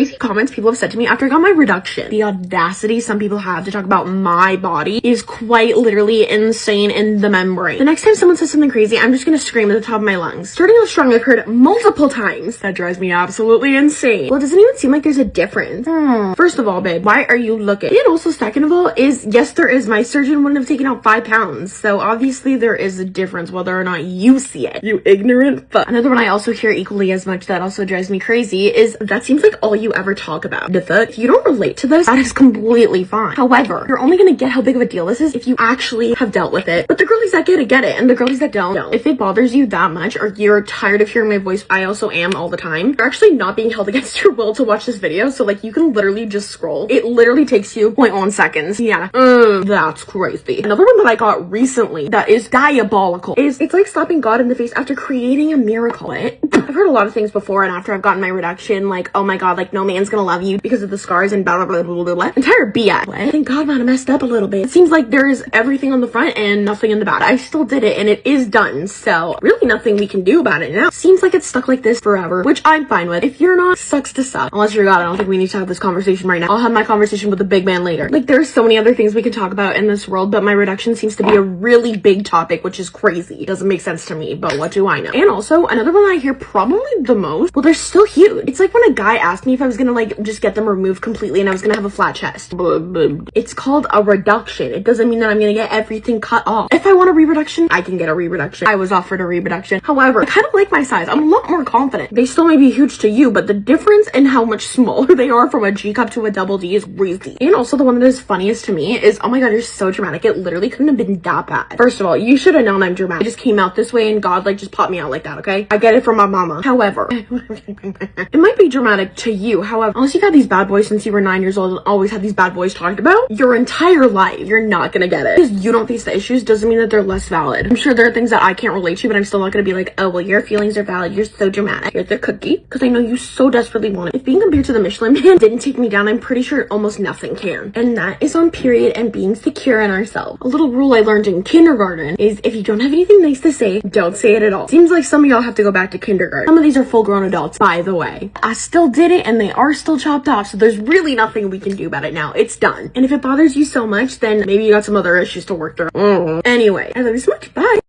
Crazy comments people have said to me after I got my reduction. The audacity some people have to talk about my body is quite literally insane in the membrane. The next time someone says something crazy, I'm just gonna scream at the top of my lungs. Starting off strong, I've heard multiple times. That drives me absolutely insane. Well, it doesn't even seem like there's a difference. First of all, babe, why are you looking? And also, second of all, is yes, there is. My surgeon wouldn't have taken out 5 pounds. So obviously there is a difference whether or not you see it. You ignorant fuck. Another one I also hear equally as much that also drives me crazy is that seems like all you ever talk about. The fuck? If you don't relate to this, that is completely fine. However, you're only gonna get how big of a deal this is if you actually have dealt with it. But the girlies that get it, and the girlies that don't. If it bothers you that much, or you're tired of hearing my voice, I also am all the time, you're actually not being held against your will to watch this video, so like you can literally just scroll. It literally takes you 0.1 seconds. Yeah. That's crazy. Another one that I got recently that is diabolical is it's like slapping God in the face after creating a miracle. What? I've heard a lot of things before and after I've gotten my reduction, like, oh my god, like no man's gonna love you because of the scars and blah blah blah blah blah blah. Entire BS. What? I think God might have messed up a little bit. It seems like there is everything on the front and nothing in the back. I still did it and it is done, so really nothing we can do about it now. Seems like it's stuck like this forever, which I'm fine with. If you're not, sucks to suck. Unless you're God, I don't think we need to have this conversation right now. I'll have my conversation with the big man later. Like there's so many other things we can talk about in this world, but my reduction seems to be a really big topic, which is crazy. It doesn't make sense to me, but what do I know? And also another one I hear probably the most, well, they're still huge. It's like when a guy asked me if I was gonna like just get them removed completely and I was gonna have a flat chest. It's called a reduction. It doesn't mean that I'm gonna get everything cut off. If I want a re-reduction, I can get a re-reduction. I was offered a re-reduction. However, I kind of like my size. I'm a lot more confident. They still may be huge to you, but the difference in how much smaller they are from a G cup to a double D is crazy. And also the one that is funniest to me is, oh my god, you're so dramatic. It literally couldn't have been that bad. First of all, you should have known I'm dramatic. I just came out this way and God like just popped me out like that, okay? I get it from my mama. However, it might be dramatic to you. However, unless you've had these bad boys since you were 9 years old and always had these bad boys talked about your entire life, you're not gonna get it. Because you don't face the issues doesn't mean that they're less valid. I'm sure there are things that I can't relate to, but I'm still not gonna be like, oh, well, your feelings are valid. You're so dramatic. Here's the cookie. Because I know you so desperately want it. If being compared to the Michelin Man didn't take me down, I'm pretty sure almost nothing can. And that is on period and being secure in ourselves. A little rule I learned in kindergarten is if you don't have anything nice to say, don't say it at all. Seems like some of y'all have to go back to kindergarten. Some of these are full grown adults, by the way. I still did it and they are still chopped off, so there's really nothing we can do about it now. It's done. And if it bothers you so much, then maybe you got some other issues to work through. Anyway, I love you so much. Bye.